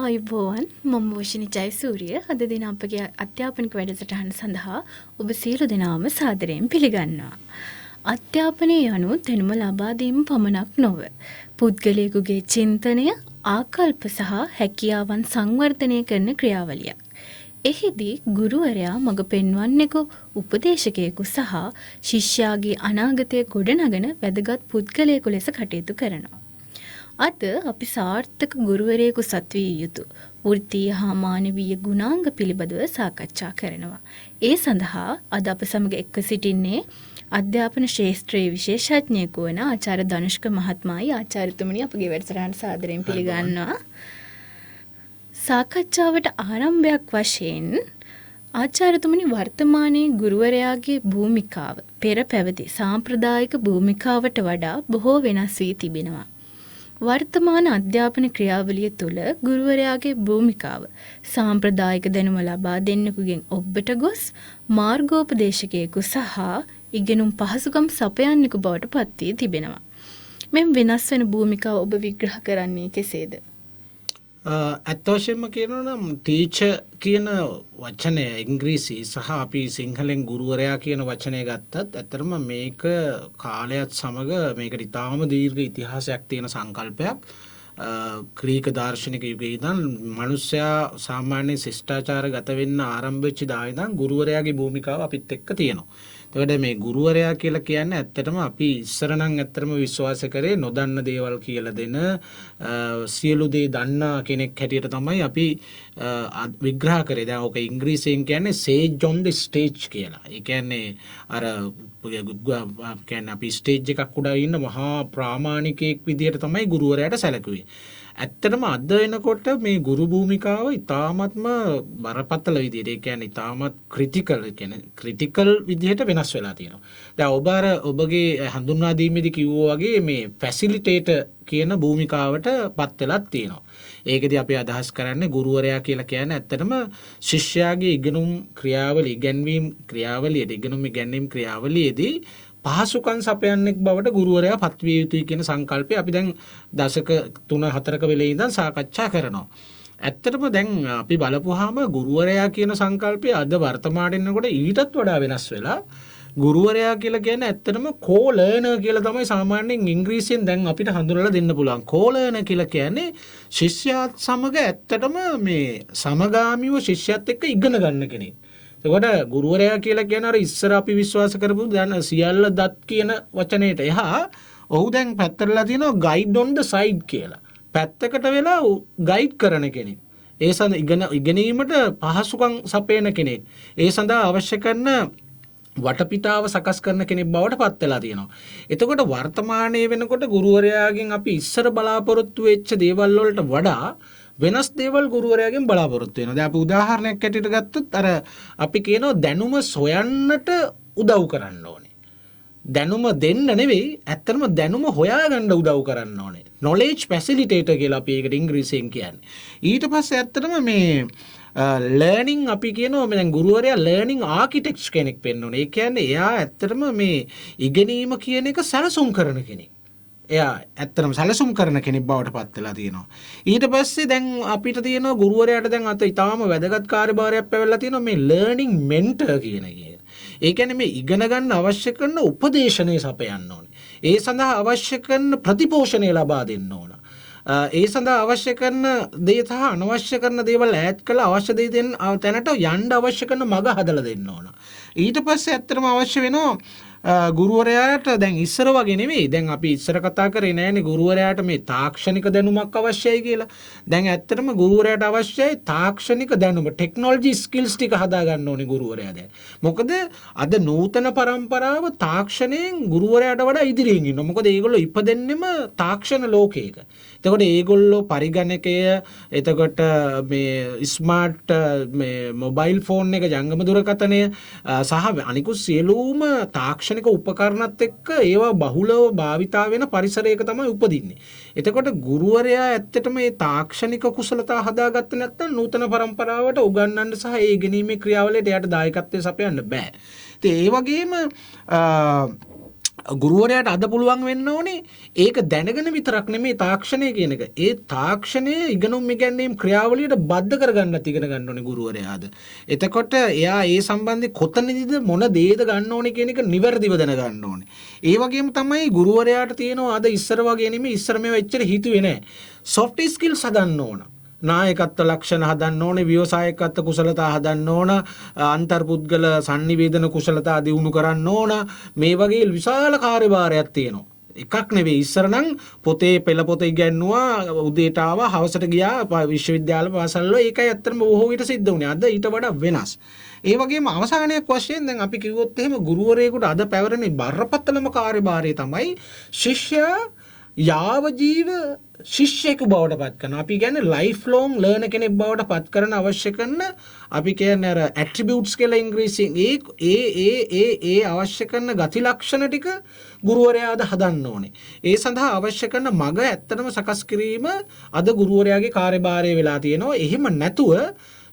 ආයුබෝවන් මම වෝෂිනි ජයසූරිය අද දින අපගේ අධ්‍යාපනික වැඩසටහන සඳහා ඔබ සියලු දෙනාම සාදරයෙන් පිළිගන්නවා. අධ්‍යාපනය යනු දැනුම ලබා දීම පමණක් නොව පුද්ගලයෙකුගේ චින්තනය, ආකල්ප සහ හැකියාවන් සංවර්ධනය කරන ක්‍රියාවලියක්. එහිදී ගුරුවරයා මඟ පෙන්වන්නෙකු, උපදේශකයෙකු සහ ශිෂ්‍යයාගේ අනාගතය ගොඩනගන වැදගත් පුද්ගලයෙකු ලෙස කටයුතු කරනවා. අද අපි සාර්ථක ගුරුවරයෙකු සතු විය යුතු වෘත්තීය හා මානවීය ගුණාංග පිළිබඳව සාකච්ඡා කරනවා. ඒ සඳහා අද අප සමග එක්ව සිටින්නේ අධ්‍යාපන ශාස්ත්‍රයේ විශේෂඥයෙකු වන ආචාර්ය ධනුෂ්ක මහත්මයායි. ආචාර්යතුමනි අපගේ වැඩසටහන සාදරයෙන් පිළිගන්නවා. සාකච්ඡාවට ආරම්භයක් වශයෙන් ආචාර්යතුමනි වර්තමානයේ ගුරුවරයාගේ භූමිකාව පෙර පැවති සාම්ප්‍රදායික භූමිකාවට වඩා බොහෝ වෙනස් වී තිබෙනවා. වර්තමාන අධ්‍යාපන ක්‍රියාවලිය තුළ ගුරුවරයාගේ භූමිකාව සාම්ප්‍රදායික දැනුම ලබා දෙන්නෙකුගෙන් ඔබට ගොස් මාර්ගෝපදේශකයෙකු සහ ඉගෙනුම් පහසුකම් සපයන්නෙකු බවට පත් වී තිබෙනවා. මෙම වෙනස් වෙන භූමිකාව ඔබ විග්‍රහ කරන්නේ කෙසේද? ඇත්ත වශයෙන්ම කියනවා නම් ටීචර් කියන වචනය ඉංග්‍රීසි සහ අපි සිංහලෙන් ගුරුවරයා කියන වචනය ගත්තත් ඇත්තටම මේක කාලයත් සමග මේකට ඉතාම දීර්ඝ ඉතිහාසයක් තියෙන සංකල්පයක්. ග්‍රීක දාර්ශනික යුගයේ ඉඳන් මිනිස්සයා සාමාන්‍ය ශිෂ්ටාචාර ගත වෙන්න ආරම්භ වෙච්ච දා ඉඳන් ගුරුවරයාගේ භූමිකාව අපිත් එක්ක තියෙනවා. එතකොට මේ ගුරුවරයා කියලා කියන්නේ ඇත්තටම අපි ඉස්සර නම් ඇත්තටම විශ්වාස කරේ නොදන්න දේවල් කියලා දෙන සියලු දේ දන්නා කෙනෙක් හැටියට තමයි අපි විග්‍රහ කරේ. දැන් ඔක ඉංග්‍රීසියෙන් කියන්නේ sage on the stage කියලා. ඒ කියන්නේ අර කියන්නේ අපි ස්ටේජ් එකක් උඩ ඉන්න මහා ප්‍රාමාණිකයෙක් විදියට තමයි ගුරුවරයාට සැලකුවේ. ඇත්තටම අද වෙනකොට මේ ගුරු භූමිකාව ඉතාමත්ම බරපතල විදියට, ඒ කියන්නේ ඉතාමත් ක්‍රිටිකල් විදියට වෙනස් වෙලා තියෙනවා. දැන් ඔබගේ හඳුන්වා දීමේදී කිව්වා වගේ මේ ෆැසිලිටේටර් කියන භූමිකාවට පත් වෙලක් තියෙනවා. ඒකදී අපි අදහස් කරන්නේ ගුරුවරයා කියලා කියන්නේ ඇත්තටම ශිෂ්‍යයාගේ ඉගෙනුම් ඉගෙනීම් ක්‍රියාවලියේදී පහසුකම් සපයන්නෙක් බවට ගුරුවරයා පත්විය යුතුයි කියන සංකල්පය අපි දැන් දශක 3-4ක වෙලේ ඉඳන් සාකච්ඡා කරනවා. ඇත්තටම දැන් අපි බලපුවාම ගුරුවරයා කියන සංකල්පය අද වර්තමානයේ ඉන්නකොට ඊටත් වඩා වෙනස් වෙලා ගුරුවරයා කියලා කියන්නේ ඇත්තටම කෝ-ලර්නර් කියලා තමයි සාමාන්‍යයෙන් ඉංග්‍රීසියෙන් දැන් අපිට හඳුනලා දෙන්න පුළුවන්. කෝ-ලර්නර් කියලා කියන්නේ ශිෂ්‍යයාත් සමග ඇත්තටම මේ සමගාමීව ශිෂ්‍යයාත් එක්ක ඉගෙන ගන්න කෙනෙක්. එතකොට ගුරුවරයා කියලා කියන අර ඉස්සර අපි විශ්වාස කරපු දැන් සියල්ල දත් කියන වචනේට එහා ඔහු දැන් පැත්තටලා තියෙනවා ගයිඩ් ඔන් ද සයිඩ් කියලා. පැත්තකට වෙලා ගයිඩ් කරන කෙනෙක්. ඒ සඳහා ඉගෙනීමට පහසුකම් සපයන කෙනෙක්. ඒ සඳහා අවශ්‍ය කරන වටපිටාව සකස් කරන කෙනෙක් බවට පත් වෙලා තියෙනවා. එතකොට වර්තමානයේ වෙනකොට ගුරුවරයාගෙන් අපි ඉස්සර බලාපොරොත්තු වෙච්ච දේවල් වලට වඩා වෙනස් දේවල් ගුරුවරයාගෙන් බලාපොරොත්තු වෙනවා. දැන් අපි උදාහරණයක් ඇටියට ගත්තොත් අර අපි කියනවා දැනුම සොයන්නට උදව් කරන්න ඕනේ. දැනුම දෙන්න නෙවෙයි ඇත්තටම දැනුම හොයාගන්න උදව් කරන්න ඕනේ. knowledge facilitator කියලා අපි ඒකට ඉංග්‍රීසියෙන් කියන්නේ. ඊට පස්සේ ඇත්තටම මේ ලර්නින් අපි කියනවා දැන් ගුරුවරයා ලර්නින් ආකිටෙක්ට් කෙනෙක් වෙන්න ඕනේ. ඒ කියන්නේ එයා ඇත්තටම මේ ඉගෙනීම කියන එක සැලසුම් කරන කෙනෙක්. එයා ඇත්තටම සැලසුම් කරන කෙනෙක් බවට පත් වෙලා තියෙනවා. ඊට පස්සේ දැන් අපිට තියෙනවා ගුරුවරයාට දැන් අත ඊටාම වැදගත් කාර්යභාරයක් පැවැල්ලා තියෙනවා මේ ලර්නින් මෙන්ටර් කියන එක. ඒ කියන්නේ මේ ඉගෙන ගන්න අවශ්‍ය කරන උපදේශනය සපයන්න ඕනේ. ඒ සඳහා අවශ්‍ය කරන ප්‍රතිපෝෂණය ලබා දෙන්න ඕන. ඒ සඳහා අවශ්‍ය කරන දේ සහ අනවශ්‍ය කරන දේවල් ඈඩ් කළා අවශ්‍ය දේ දෙන්න තැනට යන්න අවශ්‍ය කරන මඟ හදලා දෙන්න ඕන. ඊට පස්සේ ඇත්තටම අවශ්‍ය වෙනවා ගුරුවරයාට දැන් ඉස්සර වගේ නෙවෙයි. දැන් අපි ඉස්සර කතා කරේ නෑනේ ගුරුවරයාට මේ තාක්ෂණික දැනුමක් අවශ්‍යයි කියලා. දැන් ඇත්තටම ගුරුවරයාට අවශ්‍යයි තාක්ෂණික දැනුම, ටෙක්නොලොජි ස්කිල්ස් ටික හදා ගන්න ඕනේ ගුරුවරයා දැන්. මොකද අද නූතන පරම්පරාව තාක්ෂණයෙන් ගුරුවරයාට වඩා ඉදිරියෙන් ඉන්නවා. මොකද ඒගොල්ලෝ ඉපදෙන්නෙම තාක්ෂණ ලෝකයක. එතකොට ඒගොල්ලෝ පරිගණකය, එතකොට මේ ස්මාර්ට් මේ මොබයිල් ෆෝන් එක, ජංගම දුරකථනය සහ අනිකුත් සියලුම තාක්ෂණික උපකරණත් එක්ක ඒවා බහුලව භාවිතා වෙන පරිසරයක තමයි උපදින්නේ. එතකොට ගුරුවරයා ඇත්තටම මේ තාක්ෂණික කුසලතා හදාගත්තේ නැත්නම් නූතන පරම්පරාවට උගන්වන්න සහ ඒ ඉගෙනීමේ ක්‍රියාවලියට එයාට දායකත්වය සපයන්න බෑ. ඉතින් ඒ වගේම ගුරුවරයාට අද පුළුවන් වෙන්න ඕනේ ඒක දැනගෙන විතරක් නෙමේ තාක්ෂණය කියන එක. ඒ තාක්ෂණය ඉගෙනුම් ඉගැන්වීම් ක්‍රියාවලියට බද්ධ කරගන්නත් ඉගෙන ගන්න ඕනේ ගුරුවරයාද. එතකොට එයා ඒ සම්බන්ධයෙන් කොතනදීද මොන දේද ගන්න ඕනේ කියන එක නිවැරදිව දැනගන්න ඕනේ. ඒ වගේම තමයි ගුරුවරයාට තියෙනවා අද ඉස්සර වගේ නෙමේ ඉස්සර මේව එච්චර හිතුවේ නෑ. soft skills හදන්න ඕන. නායකත්ව ලක්ෂණ හදන්න ඕනේ, ව්‍යවසායකත්ව කුසලතා හදන්න ඕන, අන්තර්පුද්ගල sannivedana කුසලතා දියුණු කරන්න ඕන. මේ වගේ විශාල කාර්යභාරයක් තියෙනවා. එකක් නෙවෙයි ඉස්සර නම් පොතේ පෙළ පොත ඉගෙනුවා උදේට ආවා හවසට ගියා විශ්වවිද්‍යාල පාසල් වල ඒකයි ඇත්තටම බොහෝ විට සිද්ධ වුණේ. අද ඊට වඩා වෙනස්. ඒ වගේම අවසානයක් වශයෙන් දැන් අපි කිව්වොත් එහෙම ගුරුවරයෙකුට අද පැවරෙන බරපතලම කාර්යභාරය තමයි ශිෂ්‍යයා යාවජීව ශිෂ්‍යයෙකු බවට පත් කරන. අපි කියන්නේ ලයිෆ් ලොං ලර්නර් කෙනෙක් බවට පත් කරන අවශ්‍ය කරන අපි කියන්නේ අර ඇට්‍රිබියුට්ස් කියලා ඉංග්‍රීසියෙන් ඒ අවශ්‍ය කරන ගති ලක්ෂණ ටික ගුරුවරයාද හදන්න ඕනේ. ඒ සඳහා අවශ්‍ය කරන මග ඇත්තටම සකස් කිරීම අද ගුරුවරයාගේ කාර්යභාරය වෙලා තියෙනවා. එහෙම නැතුව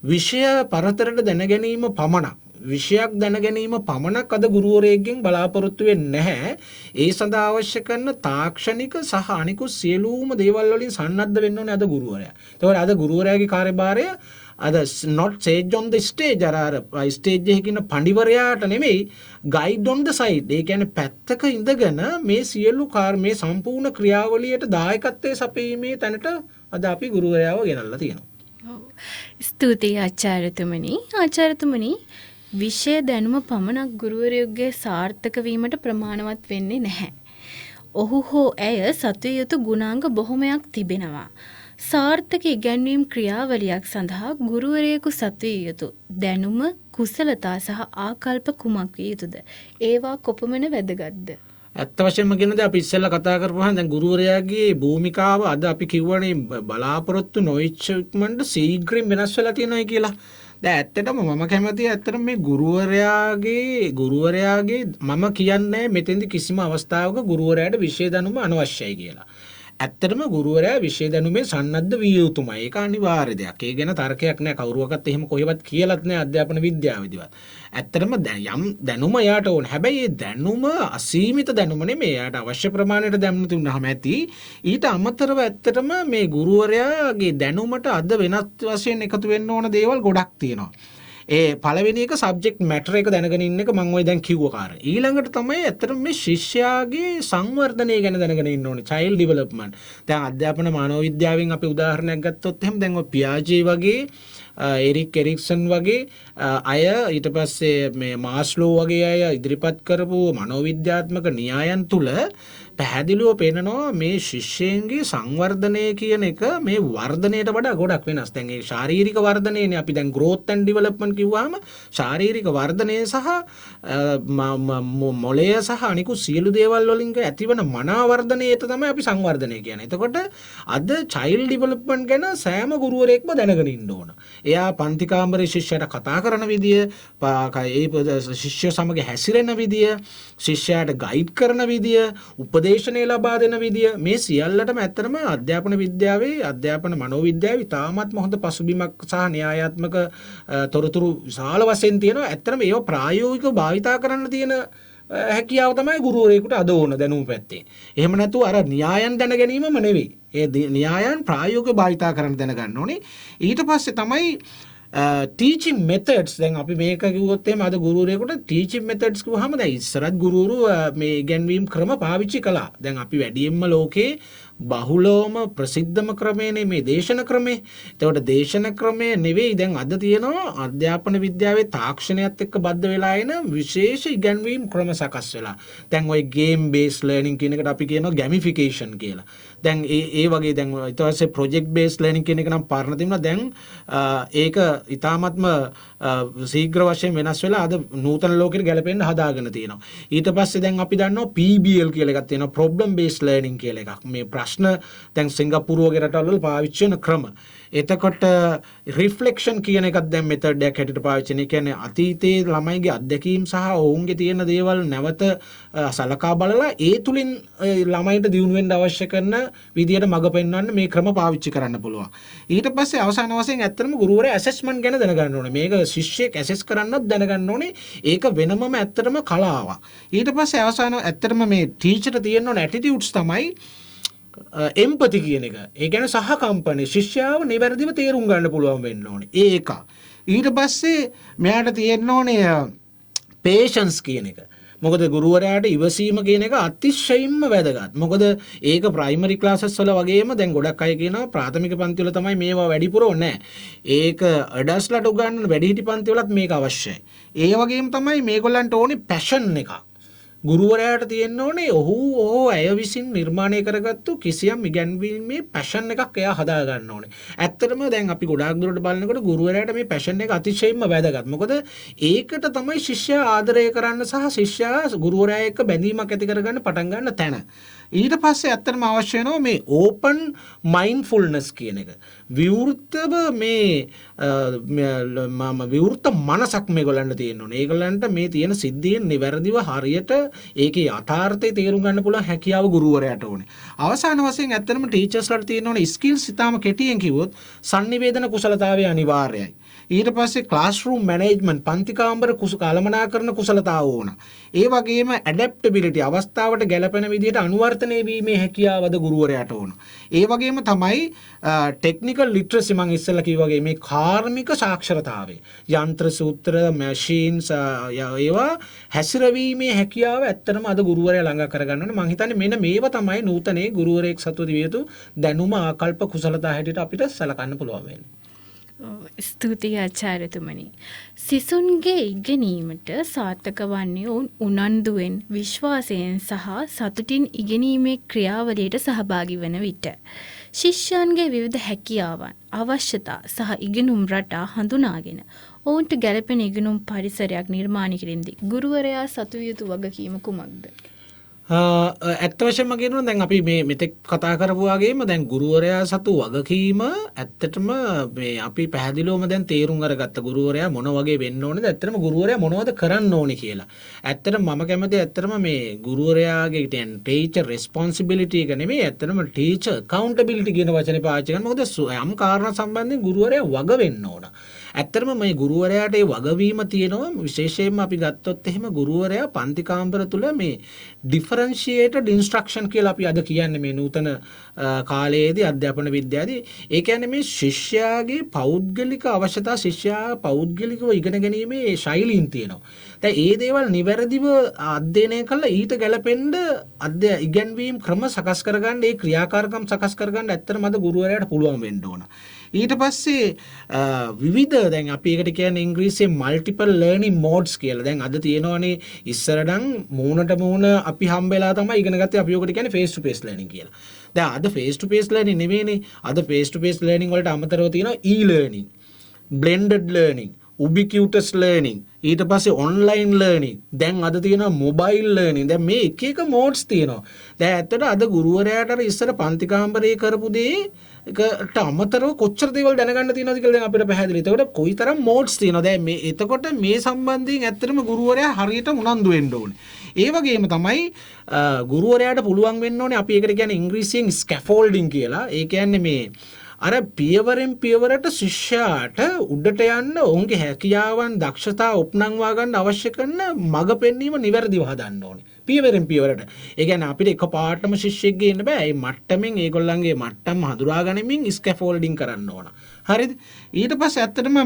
විෂය පරතරට දැන ගැනීම පමණක් විෂයක් දැන ගැනීම පමණක් අද ගුරුවරයෙක්ගෙන් බලාපොරොත්තු වෙන්නේ නැහැ. ඒ සඳහා අවශ්‍ය කරන තාක්ෂණික සහ අනිකුත් සියලුම දේවල් වලින් සන්නද්ධ වෙන්න ඕනේ අද ගුරුවරයා. ඒතකොට අද ගුරුවරයාගේ කාර්යභාරය අද not sage on the stage අර ස්ටේජ් එකේ ඉන්න පඬිවරයාට නෙමෙයි guide on the side. ඒ කියන්නේ පැත්තක ඉඳගෙන මේ සියලු මේ සම්පූර්ණ ක්‍රියාවලියට දායකත්වයේ සපයීමේ තැනට අද අපි ගුරුවරයාව ගෙනල්ලා තියෙනවා. ස්තුතියි ආචාර්යතුමනි. ආචාර්යතුමනි විෂය දැනුම පමණක් ගුරුවරයෙකුගේ සාර්ථක වීමට ප්‍රමාණවත් වෙන්නේ නැහැ. ඔහු හෝ ඇය සතුය යුතු ගුණාංග බොහොමයක් තිබෙනවා. සාර්ථක ඉගැන්වීම් ක්‍රියාවලියක් සඳහා ගුරුවරයෙකු සතුය යුතු දැනුම, කුසලතා සහ ආකල්ප කුමක් විය යුතුද? ඒවා කොපමණ වැදගත්ද? ඇත්ත වශයෙන්ම කියනද අපි ඉස්සෙල්ලා කතා කරපුවාම දැන් ගුරුවරයාගේ භූමිකාව අද අපි කිව්වනේ බලාපොරොත්තු නොවිච්ච ඉක්මනට ශීඝ්‍රයෙන් වෙනස් වෙලා තියෙනවා කියලා. දැන් ඇත්තටම මම කැමතියි ඇත්තටම මේ ගුරුවරයාගේ මම කියන්නේ මෙතෙන්දි කිසිම අවස්ථාවක ගුරුවරයාට විෂය දැනුම අනවශ්‍යයි කියලා. ඇත්තටම ගුරුවරයා විෂය දැනුමේ සන්නද්ධ විය යුතුමයි. ඒක අනිවාර්ය දෙයක්. ඒ ගැන තර්කයක් නැහැ. කවුරුවක්වත් එහෙම කොහෙවත් කියලාත් නැහැ අධ්‍යාපන විද්‍යාවේදීවත්. ඇත්තටම යම් දැනුම යාට ඕන. හැබැයි ඒ දැනුම අසීමිත දැනුම නෙමෙයි. යාට අවශ්‍ය ප්‍රමාණයට දැනුම තුනම ඇති. ඊට අමතරව ඇත්තටම මේ ගුරුවරයාගේ දැනුමට අද වෙනත් වශයෙන් එකතු වෙන්න ඕන දේවල් ගොඩක් තියෙනවා. ඒ පළවෙනි එක සබ්ජෙක්ට් මැටර් එක දැනගෙන ඉන්න එක මම ඔය දැන් කිව්ව කාරණා. ඊළඟට තමයි ඇත්තටම මේ ශිෂ්‍යයාගේ සංවර්ධනය ගැන දැනගෙන ඉන්න ඕනේ. Child development. දැන් අධ්‍යාපන මානවවිද්‍යාවෙන් අපි උදාහරණයක් ගත්තොත් එහෙම දැන් ඔය පියාජේ වගේ එරික් එරික්සන් වගේ අය ඊට පස්සේ මේ මාස්ලෝ වගේ අය ඉදිරිපත් කරපු මනෝවිද්‍යාත්මක න්‍යායන් තුල පැහැදිලිව පේනනවා මේ ශිෂ්‍යයන්ගේ සංවර්ධනය කියන එක මේ වර්ධනයට වඩා ගොඩක් වෙනස්. දැන් ඒ ශාරීරික වර්ධනයනේ අපි දැන් growth and development කිව්වහම ශාරීරික වර්ධනය සහ මොළය සහ අනිකුත් සියලු දේවල් වලින් ඇතිවන මනා වර්ධනයට තමයි අපි සංවර්ධනය කියන්නේ. එතකොට අද child development ගැන සෑම ගුරුවරයෙක්ම දැනගෙන ඉන්න ඕන. එයා පන්ති කාමරේ ශිෂ්‍යයට කතා කරන විදිය, ඒ ශිෂ්‍ය සමග හැසිරෙන විදිය, ශිෂ්‍යයාට ගයිඩ් කරන විදිය, උපදේශනය ලබා දෙන විදිය මේ සියල්ලටම ඇත්තටම අධ්‍යාපන විද්‍යාවේ අධ්‍යාපන මනෝවිද්‍යාවේ ඉතාමත්ම හොඳ පසුබිමක් සහ න්‍යායාත්මක තොරතුරු විශාල වශයෙන් තියෙනවා. ඇත්තටම ඒව ප්‍රායෝගිකව භාවිතා කරන්න තියෙන හැකියාව තමයි ගුරුවරයෙකුට අද ඕන දැනුම පැත්තේ. එහෙම නැතුව අර න්‍යායන් දැන ගැනීමම නෙවෙයි. ඒ න්‍යායන් ප්‍රායෝගිකව භාවිතා කරන්න දැනගන්න ඕනේ. ඊට පස්සේ තමයි teaching methods. දැන් අපි මේක කිව්වොත් එහෙම අද ගුරුවරයෙකුට teaching methods කිව්වහම දැන් ඉස්සරත් ගුරුවරු මේ ඉගැන්වීම් ක්‍රම පාවිච්චි කළා. දැන් අපි වැඩියෙන්ම ලෝකේ බහුලවම ප්‍රසිද්ධම ක්‍රමයනේ මේ දේශන ක්‍රමය. ඒකට දේශන ක්‍රමය නෙවෙයි දැන් අද තියෙනවා අධ්‍යාපන විද්‍යාවේ තාක්ෂණයත් එක්ක බද්ධ වෙලා එන විශේෂ ඉගැන්වීම් ක්‍රම සකස් වෙලා. දැන් ওই game based learning කියන එකට අපි කියනවා gamification කියලා. දැන් ඒ වගේ දැන් ඊට පස්සේ project based learning කියන එක නම් පරණ තිබුණා. දැන් ඒක ඊ타ත්ම ශීඝ්‍ර වශයෙන් වෙනස් වෙලා අද නූතන ලෝකෙට ගැලපෙන්න හදාගෙන තියෙනවා. ඊට පස්සේ දැන් අපි දන්නවා PBL කියලා එකක් තියෙනවා, problem based learning කියලා එකක්. මේ ප්‍රශ්න දැන් සිංගප්පූරු වගේ රටවල් පාවිච්චි කරන ක්‍රම. එතකොට රිෆ්ලෙක්ෂන් කියන එකක් දැන් මෙතඩ් එකක් හැටියට පාවිච්චි කරන. ඒ කියන්නේ අතීතයේ ළමයිගේ අත්දැකීම් සහ ඔවුන්ගේ තියෙන දේවල් නැවත සලකා බලලා ඒ තුලින් ළමයින්ට දියුණු වෙන්න අවශ්‍ය කරන විදියට මඟ පෙන්වන්න මේ ක්‍රම පාවිච්චි කරන්න පුළුවන්. ඊට පස්සේ අවසාන වශයෙන් ඇත්තටම ගුරුවරයා ඇසෙස්මන්ට් ගැන දැනගන්න ඕනේ. මේක ශිෂ්‍යයෙක් ඇසෙස් කරන්නත් දැනගන්න ඕනේ. ඒක වෙනමම ඇත්තටම කලාවක්. ඊට පස්සේ අවසාන ඇත්තටම මේ ටීචර්ට තියෙන ඕන ඇටිටියුඩ්ස් තමයි එම්පති කියන එක. ඒ කියන්නේ සහකම්පන ශිෂ්‍යයාව නිවැරදිව තේරුම් ගන්න පුළුවන් වෙන්න ඕනේ. ඒක. ඊට පස්සේ මෙයාට තියෙන්න ඕනේ patience කියන එක. මොකද ගුරුවරයාට ඉවසීම කියන එක අතිශයින්ම වැදගත්. මොකද ඒක ප්‍රයිමරි ක්ලාසස් වල වගේම දැන් ගොඩක් අය කියනවා ප්‍රාථමික පන්ති වල තමයි මේවා වැඩිපුර ඕනේ. ඒක අඩස්ලට උගන්වන වැඩිහිටි පන්ති වලත් මේක අවශ්‍යයි. ඒ වගේම තමයි මේගොල්ලන්ට ඕනේ පැෂන් එකක්. ගුරුවරයාට තියෙන්න ඕනේ ඔහු ඇය විසින් නිර්මාණය කරගත්තු කිසියම් ඉගැන්වීමේ පැෂන් එකක් එයා හදා ගන්න ඕනේ. ඇත්තටම දැන් අපි ගොඩාක් දුරට බලනකොට ගුරුවරයාට මේ පැෂන් එක අතිශයින්ම වැදගත්. මොකද ඒකට තමයි ශිෂ්‍යයා ආදරය කරන්න සහ ශිෂ්‍යයා ගුරුවරයා එක්ක බැඳීමක් ඇති කරගන්න පටන් ගන්න තැන. ඊට පස්සේ ඇත්තටම අවශ්‍ය වෙනවා මේ ඕපන් මයින්ඩ්ෆුල්නස් කියන එක. විවෘතව විවෘත මනසක් මේගොල්ලන්ට තියෙන්න ඕනේ. ඒගොල්ලන්ට මේ තියෙන සිද්ධියෙන් නිවැරදිව හරියට ඒකේ යථාර්ථය තේරුම් ගන්න පුළුවන් හැකියාව ගුරුවරයාට ඕනේ. අවසාන වශයෙන් ඇත්තටම ටීචර්ස්ලාට තියෙන්න ඕනේ ස්කිල්ස් ඉතාම කෙටියෙන් කිව්වොත් sannivedana කුසලතාවය අනිවාර්යයි. ඊට පස්සේ ක්ලාස්රූම් මැනේජ්මන්ට් පන්ති කාමර කළමනාකරන කුසලතාව ඕන. ඒ වගේම ඇඩැප්ටබිලිටි අවස්ථාවට ගැලපෙන විදිහට අනුවර්තනය වීමේ හැකියාවද ගුරුවරයාට ඕන. ඒ වගේම තමයි ටෙක්නිකල් ලිටරසි මම ඉස්සෙල්ලා කිව්වා වගේ මේ කාර්මික සාක්ෂරතාවය. යන්ත්‍ර සූත්‍ර මැෂින්ස් ඒවා හැසිරවීමේ හැකියාව ඇත්තටම අද ගුරුවරයා ළඟ කරගන්න ඕනේ. මම හිතන්නේ මෙන්න මේවා තමයි නූතනයේ ගුරුවරයෙක් සතු දිවිය යුතු දැනුම ආකල්ප කුසලතා හැටියට අපිට සලකන්න පුළුවන් වෙන්නේ. ස්තුතියි ආචාර්යතුමනි. සිසුන්ගේ ඉගෙනීමට සාර්ථක වන්නේ උනන්දුවෙන් විශ්වාසයෙන් සහ සතුටින් ඉගෙනීමේ ක්‍රියාවලියට සහභාගී වන විට. ශිෂ්‍යයන්ගේ විවිධ හැකියාවන් අවශ්‍යතා සහ ඉගෙනුම් රටා හඳුනාගෙන ඔවුන්ට ගැළපෙන ඉගෙනුම් පරිසරයක් නිර්මාණය කිරීමේදී ගුරුවරයා සතු විය යුතු වගකීම කුමක්ද? ඇත්ත වශයෙන්ම කියනවා දැන් අපි මේ මෙතෙක් කතා කරපු වගේම දැන් ගුරුවරයා සතු වගකීම ඇත්තටම මේ අපි පැහැදිලිවම දැන් තේරුම් අරගත්ත ගුරුවරයා මොන වගේ වෙන්න ඕනේද ඇත්තටම ගුරුවරයා මොනවද කරන්න ඕනේ කියලා. ඇත්තටම මම කැමති ඇත්තටම මේ ගුරුවරයාගේ දැන් ටීචර් රෙස්පොන්සිබිලිටි එක නෙමෙයි ඇත්තටම ටීචර් accountability කියන වචනේ පාවිච්චි කරනවා. මොකද යම් කාරණා සම්බන්ධයෙන් ගුරුවරයා වග වෙන්න ඕන. ඇත්තටම මේ ගුරුවරයාට ඒ වගවීම තියෙනවා. විශේෂයෙන්ම අපි ගත්තොත් එහෙම ගුරුවරයා පන්ති කාමර තුල මේ ඩිෆරන්ෂියේටඩ් ඉන්ස්ට්‍රක්ෂන් කියලා අපි අද කියන්නේ මේ නූතන කාලයේදී අධ්‍යාපන විද්‍යාවේදී. ඒ කියන්නේ මේ ශිෂ්‍යයාගේ පෞද්ගලික අවශ්‍යතා ශිෂ්‍යයා පෞද්ගලිකව ඉගෙන ගැනීමේ ශෛලීන් තියෙනවා. දැන් ඒ දේවල් නිවැරදිව අධ්‍යයනය කළා ඊට ගැලපෙන්න ඉගැන්වීම් ක්‍රම සකස් කරගන්න ඒ ක්‍රියාකාරකම් සකස් කරගන්න ඇත්තටම අද ගුරුවරයාට පුළුවන් වෙන්න ඕන. ඊට පස්සේ විවිධ දැන් අපි ඒකට කියන්නේ ඉංග්‍රීසියෙන් මල්ටිපල් ලර්නින් මෝඩ්ස් කියලා. දැන් අද තියෙනවානේ ඉස්සර නම් මූණට මූණ අපි හම්බෙලා තමයි ඉගෙන ගත්තේ. අපි ඔකට කියන්නේ ෆේස් ටු ෆේස් ලර්නින් කියලා. දැන් අද ෆේස් ටු ෆේස් ලර්නින් නෙවෙයිනේ. අද ෆේස් ටු ෆේස් ලර්නින් වලට අමතරව තියෙනවා ඊ-ලර්නින්, බ්ලෙන්ඩඩ් ලර්නින්, උබිකියුටස් ලර්නින්, ඊට පස්සේ ඔන්ලයින් ලර්නින්, දැන් අද තියෙනවා මොබයිල් ලර්නින්. දැන් මේ එක එක මෝඩ්ස් තියෙනවා. දැන් ඇත්තට අද ගුරුවරයාට අර ඉස්සර පන්ති කාමරේ කරපු දේ එකට අමතරව කොච්චර දේවල් දැනගන්න තියෙනවද කියලා දැන් අපිට පැහැදිලි. එතකොට කොයිතරම් මෝඩ්ස් තියෙනවද? දැන් මේ එතකොට මේ සම්බන්ධයෙන් ඇත්තටම ගුරුවරයා හරියට උනන්දු වෙන්න ඕනේ. ඒ වගේම තමයි ගුරුවරයාට පුළුවන් වෙන්න ඕනේ අපි ඒකට කියන්නේ ඉංග්‍රීසියෙන් ස්කැෆෝල්ඩින් කියලා. ඒ කියන්නේ මේ අර පියවරෙන් පියවරට ශිෂ්‍යයාට උඩට යන්න ඔවුන්ගේ හැකියාවන් දක්ෂතා උපනංවා ගන්න අවශ්‍ය කරන මඟ පෙන්වීම නිවැරදිව හදන්න ඕනේ. පියවරෙන් පියවරට. ඒ කියන්නේ අපිට එකපාරටම ශිෂ්‍යෙක් ගේන්න බෑ. ඒ මට්ටමින් ඒගොල්ලන්ගේ මට්ටම් හඳුනා ගනිමින් ස්කැෆෝල්ඩින් කරන්න ඕන. හරිද? ඊට පස්සේ ඇත්තටම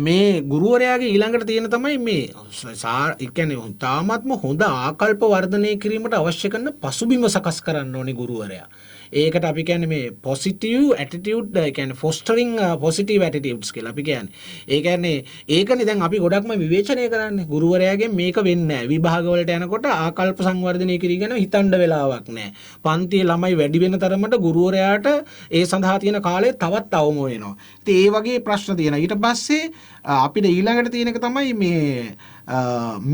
මේ ගුරුවරයාගේ ඊළඟට තියෙන තමයි මේ ඒ කියන්නේ තාමත්ම හොඳ ආකල්ප වර්ධනය කිරීමට අවශ්‍ය කරන පසුබිම සකස් කරන්න ඕනේ ගුරුවරයා. ඒකට අපි කියන්නේ මේ positive attitude ඒ කියන්නේ fostering positive attitudes කියලා අපි කියන්නේ. ඒ කියන්නේ ඒකනේ දැන් අපි ගොඩක්ම විවේචනය කරන්නේ. ගුරුවරයාගෙන් මේක වෙන්නේ නැහැ. විභාග වලට යනකොට ආකල්ප සංවර්ධනය කිරීගෙන හිතන්න වෙලාවක් නැහැ. පන්තියේ ළමයි වැඩි වෙන තරමට ගුරුවරයාට ඒ සඳහා තියෙන කාලය තවත් අවම වෙනවා. ඉතින් ඒ වගේ ප්‍රශ්න තියෙනවා. ඊට පස්සේ අපිට ඊළඟට තියෙන එක තමයි මේ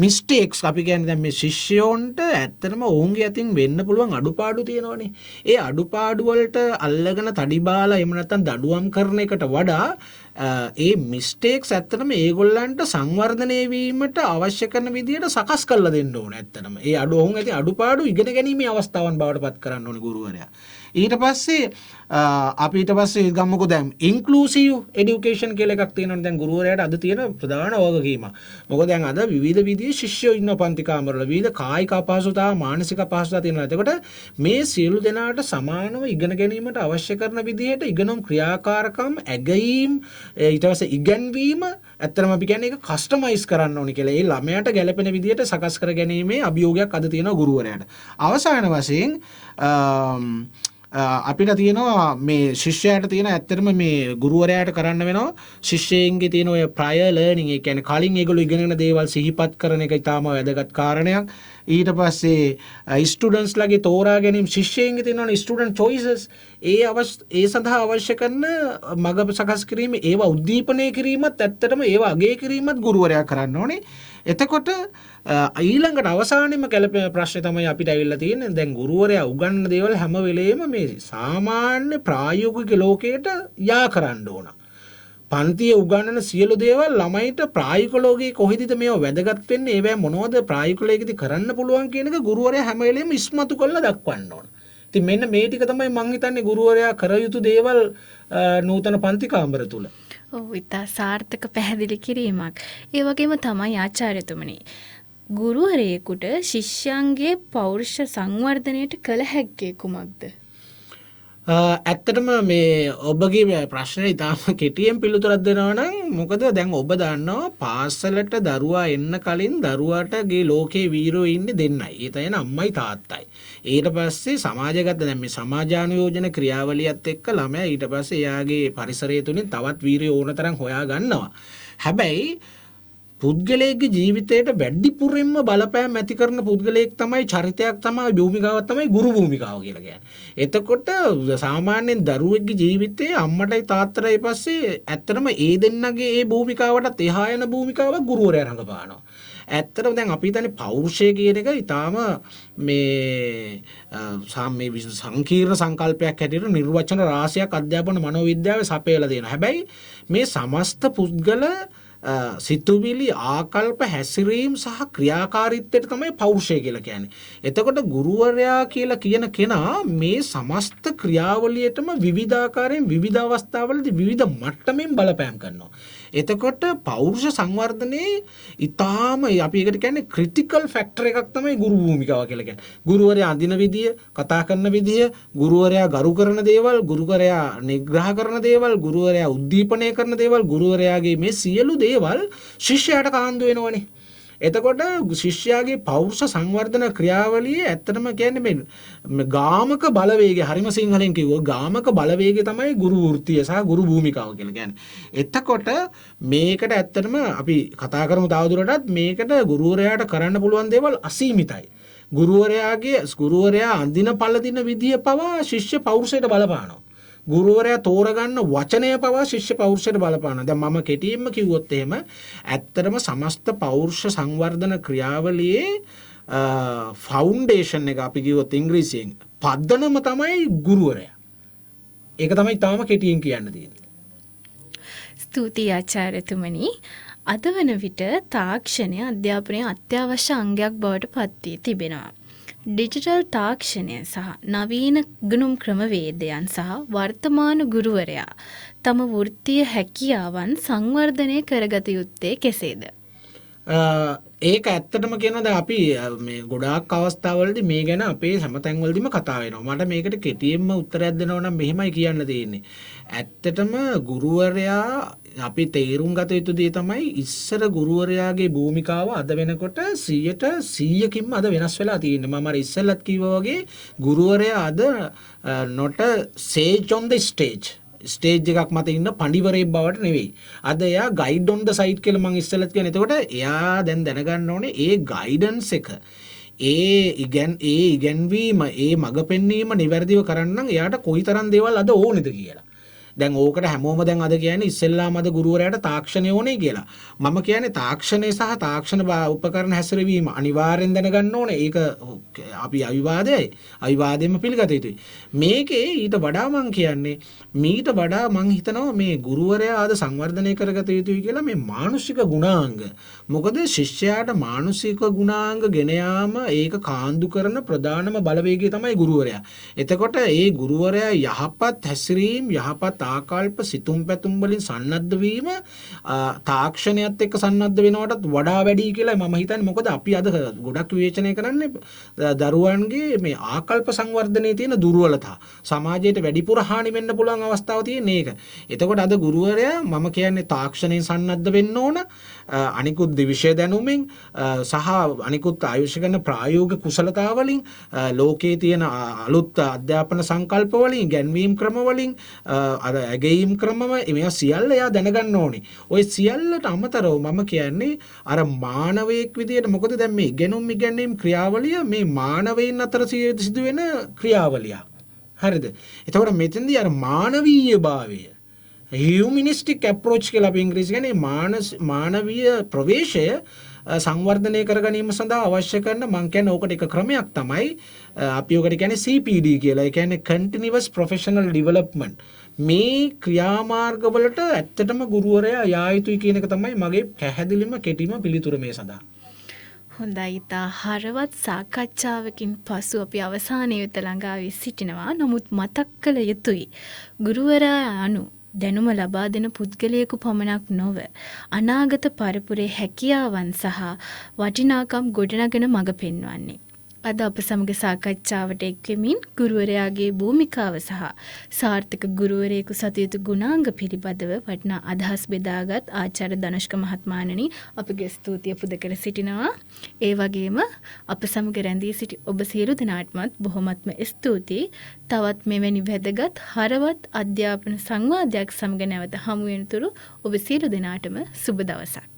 මිස්ටේක්ස් අපි කියන්නේ දැන් මේ ශිෂ්‍යයන්ට ඇත්තටම ඔවුන්ගේ අතින් වෙන්න පුළුවන් අඩුපාඩු තියෙනවනේ. ඒ අඩුපාඩු වලට අල්ලගෙන තඩි බාලා එහෙම නැත්නම් දඩුවම් කරන එකට වඩා ඒ මිස්ටේක්ස් ඇත්තටම ඒගොල්ලන්ට සංවර්ධනය වීමට අවශ්‍ය කරන විදිහට සකස් කරලා දෙන්න ඕනේ ඇත්තටම. ඒ ඔවුන් ඇති අඩුපාඩු ඉගෙන ගැනීමේ අවස්ථාවන් බවට පත් කරන්න ඕනේ ගුරුවරයා. ඊට පස්සේ අපි ඊට පස්සේ ගමුකෝ දැන් ඉන්ක්ලූසිව් එඩියුකේෂන් කියලා එකක් තියෙනවනේ දැන් ගුරුවරයාට අද තියෙන ප්‍රධාන වගකීම. මොකද දැන් අද විවිධ විදිහේ ශිෂ්‍යයෝ ඉන්න පන්ති කාමරවල විවිධ කායික අපහසුතා මානසික අපහසුතා තියෙනවා. එතකොට මේ සියලු දෙනාට සමානව ඉගෙන ගැනීමට අවශ්‍ය කරන විදිහට ඉගෙනුම් ක්‍රියාකාරකම් ඇගයීම් ඊට පස්සේ ඉගැන්වීම ඇත්තටම අපි කියන්නේ ඒක කස්ටමයිස් කරන්න ඕනේ කියලා. ඒ ළමයාට ගැළපෙන විදිහට සකස් කර ගැනීමේ අභියෝගයක් අද තියෙනවා ගුරුවරයාට. අවසාන වශයෙන් අපිට තියෙනවා මේ ශිෂ්‍යයාට තියෙන ඇත්තටම මේ ගුරුවරයාට කරන්න වෙනවා ශිෂ්‍යයන්ගේ තියෙන ඔය ප්‍රයර් ලර්නින් ඒ කියන්නේ කලින් ඒගොල්ලෝ ඉගෙනගෙන දේවල් සිහිපත් කරන එක ඉතාම වැදගත් කාරණයක්. ඊට පස්සේ ස්ටුඩන්ට්ස් ලගේ තෝරා ගැනීම ශිෂ්‍යයන්ගේ තියෙනවා ස්ටුඩන්ට් චොයිසස් ඒ සඳහා අවශ්‍ය කරන මඟ සකස් කිරීම ඒවා උද්දීපනය කිරීමත් ඇත්තටම ඒවා අගය කිරීමත් ගුරුවරයා කරන්න ඕනේ. එතකොට ඊළඟට අවසානෙම කැළපෙන ප්‍රශ්නේ තමයි අපිට ඇවිල්ලා තියෙන්නේ. දැන් ගුරුවරයා උගන්වන දේවල් හැම වෙලේම මේ සාමාන්‍ය ප්‍රායෝගික ලෝකයට යා කරන්න ඕන. පන්තියේ උගන්වන සියලු දේවල් ළමයිට ප්‍රායෝගික ලෝකයේ කොහෙදද මේව වැදගත් වෙන්නේ? ඒවැ මොනවද ප්‍රායෝගික ලෝකෙදී කරන්න පුළුවන් කියන එක ගුරුවරයා හැම වෙලේම ඉස්මතු කරලා දක්වන්න ඕන. ඉතින් මෙන්න මේ ටික තමයි මම හිතන්නේ ගුරුවරයා කර යුතු දේවල් නූතන පන්ති කාමර තුල. ඔව් ඉතා සාර්ථක පැහැදිලි කිරීමක්. ඒ වගේම තමයි ආචාර්යතුමනි ගුරුවරයෙකුට ශිෂ්‍යයන්ගේ පෞරුෂ සංවර්ධනයට කළ හැක්කේ කුමක්ද? ඇත්තටම මේ ඔබගේ ප්‍රශ්නේ ඉතාම කෙටියෙන් පිළිතුරක් දෙනවා නම් මොකද දැන් ඔබ දන්නවා පාසලට දරුවා එන්න කලින් දරුවාටගේ ලෝකේ වීරයෝ ඉන්නේ දෙන්නයි. ඒ තමයි අම්මයි තාත්තයි. ඊට පස්සේ සමාජගත දැන් මේ සමාජානුයෝජන ක්‍රියාවලියත් එක්ක ළමයා ඊට පස්සේ එයාගේ පරිසරය තුලින් තවත් වීරයෝ ඕන තරම් හොයා ගන්නවා. හැබැයි පුද්ගලයෙක්ගේ ජීවිතයට වැඩිපුරින්ම බලපෑම් ඇති කරන පුද්ගලයෙක් තමයි චරිතයක් තමයි භූමිකාවක් තමයි ගුරු භූමිකාව කියලා කියන්නේ. එතකොට සාමාන්‍යයෙන් දරුවෙක්ගේ ජීවිතයේ අම්මටයි තාත්තටයි පස්සේ ඇත්තටම ඒ දෙන්නගේ ඒ භූමිකාවටත් එහා යන භූමිකාවක් ගුරුවරයා රඟපානවා. ඇත්තටම දැන් අපි හිතන්නේ පෞරුෂය කියන එක ඊටාම මේ සංකීර්ණ සංකල්පයක් හැටියට නිර්වචන රාශියක් අධ්‍යාපන මනෝවිද්‍යාවේ සපයලා දෙනවා. හැබැයි මේ සමස්ත පුද්ගල සිතුවිලි ආකල්ප හැසිරීම් සහ ක්‍රියාකාරීත්වයට තමයි පෞරුෂය කියලා කියන්නේ. එතකොට ගුරුවරයා කියලා කියන කෙනා මේ සමස්ත ක්‍රියාවලියටම විවිධාකාරයෙන් විවිධ අවස්ථාවලදී විවිධ මට්ටමින් බලපෑම් කරනවා. එතකොට පෞරුෂ සංවර්ධනයේ ඊටාම අපි ඒකට කියන්නේ ක්‍රිටිකල් ෆැක්ටර් එකක් තමයි ගුරු භූමිකාව කියලා කියන්නේ. ගුරුවරයා අඳින විදිය, කතා කරන විදිය, ගුරුවරයා ගරු කරන දේවල්, ගුරුවරයා නිග්‍රහ කරන දේවල්, ගුරුවරයා උද්දීපනය කරන දේවල්, ගුරුවරයාගේ මේ සියලු දේවල් ශිෂ්‍යයාට කාන්දු වෙනවනේ. එතකොට ශිෂ්‍යයාගේ පෞරුෂ සංවර්ධන ක්‍රියාවලියේ ඇත්තටම කියන්නේ මේ ගාමක බලවේගය හරිම සිංහලෙන් කිව්වොත් ගාමක බලවේගය තමයි ගුරු වෘත්තිය සහ ගුරු භූමිකාව කියලා කියන්නේ. එතකොට මේකට ඇත්තටම අපි කතා කරමු තවදුරටත් මේකට ගුරුවරයාට කරන්න පුළුවන් දේවල් අසීමිතයි. ගුරුවරයා අඳින පළදින විදිය පවා ශිෂ්‍ය පෞරුෂයට බලපානවා. ගුරුවරයා තෝරගන්න වචනය පවා ශිෂ්‍ය පෞරුෂයට බලපානවා. දැන් මම කෙටියෙන්ම කිව්වොත් එහෙම ඇත්තටම සමස්ත පෞරුෂ සංවර්ධන ක්‍රියාවලියේ ෆවුන්ඩේෂන් එක අපි කිව්වොත් ඉංග්‍රීසියෙන් පදනම තමයි ගුරුවරයා. ඒක තමයි තාම කෙටියෙන් කියන්න තියෙන්නේ. ස්තුතියි ආචාර්යතුමනි. අද වන විට තාක්ෂණය අධ්‍යාපනයේ අත්‍යවශ්‍ය අංගයක් බවට පත් වී තිබෙනවා. ඩිජිටල් තාක්ෂණය සහ නවීන ගුණුම් ක්‍රමවේදයන් සහ වර්තමාන ගුරුවරයා තම වෘත්තීය හැකියාවන් සංවර්ධනය කරගත යුත්තේ කෙසේද? ඒක ඇත්තටම කියනවා දැන් අපි මේ ගොඩාක් අවස්ථාවලදී මේ ගැන අපේ හැමතැන්වලදීම කතා වෙනවා. මට මේකට කෙටියෙන්ම උත්තරයක් දෙනවා නම් මෙහෙමයි කියන්න තියෙන්නේ. ඇත්තටම ගුරුවරයා අපි තේරුම් ගත යුතු දේ තමයි ඉස්සර ගුරුවරයාගේ භූමිකාව අද වෙනකොට 100%කින්ම අද වෙනස් වෙලා තියෙන්නේ. මම අර ඉස්සෙල්ලත් කිව්වා වගේ ගුරුවරයා අද not a sage on the stage stage එකක් මත ඉන්න පඬිවරයෙක් බවට නෙවෙයි. අද එයා ගයිඩ් ඔන් ද සයිඩ් කියලා මම ඉස්සෙල්ලත් කියන්නේ. එතකොට එයා දැන් දැනගන්න ඕනේ ඒ ගයිඩන්ස් එක ඒ ඉගැන්වීම ඒ මඟ පෙන්වීම නිවැරදිව කරන්න නම් එයාට කොයිතරම් දේවල් අද ඕනේද කියලා. දැන් ඕකට හැමෝම දැන් අද කියන්නේ ඉස්සෙල්ලාම අද ගුරුවරයාට තාක්ෂණය ඕනේ කියලා. මම කියන්නේ තාක්ෂණය සහ තාක්ෂණ උපකරණ හැසිරවීම අනිවාර්යෙන් දැනගන්න ඕනේ. ඒක අපි අවිවාදයෙන්ම පිළිගත යුතුයි. මේකේ ඊට වඩා මම කියන්නේ මීට වඩා මම හිතනවා මේ ගුරුවරයා ආද සංවර්ධනය කරගත යුතුයි කියලා මේ මානසික ගුණාංග. මොකද ශිෂ්‍යයාට මානසික ගුණාංග ගෙන යාම ඒක කාන්දු කරන ප්‍රධානම බලවේගය තමයි ගුරුවරයා. එතකොට ඒ ගුරුවරයා යහපත් හැසිරීම යහපත් ආකල්ප සිතුම් පැතුම් වලින් සන්නද්ධ වීම තාක්ෂණයත් එක්ක සන්නද්ධ වෙනවටත් වඩා වැඩි කියලා මම හිතන්නේ. මොකද අපි අද ගොඩක් විවේචනය කරන්නේ දරුවන්ගේ මේ ආකල්ප සංවර්ධනයේ තියෙන දුර්වලතා. සමාජයට වැඩිපුර හානි වෙන්න පුළුවන් අවස්ථාව තියෙන ඒක. එතකොට අද ගුරුවරයා මම කියන්නේ තාක්ෂණයෙන් සන්නද්ධ වෙන්න ඕන. අනිකුත් විෂය දැනුමින් සහ අනිකුත් ආයුෂ කරන ප්‍රායෝගික කුසලතා වලින් ලෝකයේ තියෙන අලුත් අධ්‍යාපන සංකල්ප වලින් ගැන්වීම් ක්‍රම වලින් අර ඇගීම් ක්‍රමම මේවා සියල්ල එයා දැනගන්න ඕනේ. ওই සියල්ලට අමතරව මම කියන්නේ අර මානවයෙක් විදියට මොකද දැන් මේ ඉගෙනීම් ක්‍රියාවලිය මේ මානවයින් අතර සිදුවෙන ක්‍රියාවලියක්. හරිද? එතකොට මෙතෙන්දී අර මානවීය භාවය humanistic approach කියලා අපි ඉංග්‍රීසි කියන්නේ මානවීය ප්‍රවේශය සංවර්ධනය කර ගැනීම සඳහා අවශ්‍ය කරන මම කියන්නේ ඕකට එක ක්‍රමයක් තමයි අපි ඔකට කියන්නේ CPD කියලා. ඒ කියන්නේ continuous professional development. මේ ක්‍රියාමාර්ගවලට ඇත්තටම ගුරුවරයා යා යුතුයි කියන එක තමයි මගේ පැහැදිලිම කෙටිම පිළිතුර මේ සඳහා. හොඳයි. ඉතා හරවත් සාකච්ඡාවකින් පසු අපි අවසානයේ වෙත ළඟා වී සිටිනවා. නමුත් මතක් කළ යුතුයි ගුරුවරයා අනු දැනුම ලබා දෙන පුද්ගලයෙකු පමණක් නොව අනාගත පරපුරේ හැකියාවන් සහ වටිනාකම් ගොඩනගෙන මඟ පෙන්වන්නේ. අද අප සමග සාකච්ඡාවට එක්වෙමින් ගුරුවරයාගේ භූමිකාව සහ සාර්ථක ගුරුවරයෙකු සතුයුතු ගුණාංග පිළිබඳව වටිනා අදහස් බෙදාගත් ආචාර්ය ධනුෂ්ක මහත්මයාණනි අපගේ ස්තුතිය පුද කර සිටිනවා. ඒ වගේම අප සමග රැඳී සිටි ඔබ සියලු දෙනාටමත් බොහොමත්ම ස්තුතියි. තවත් මෙවැනි වැදගත් හරවත් අධ්‍යාපන සංවාදයක් සමග නැවත හමු වෙනතුරු ඔබ සියලු දෙනාටම සුබ දවසක්.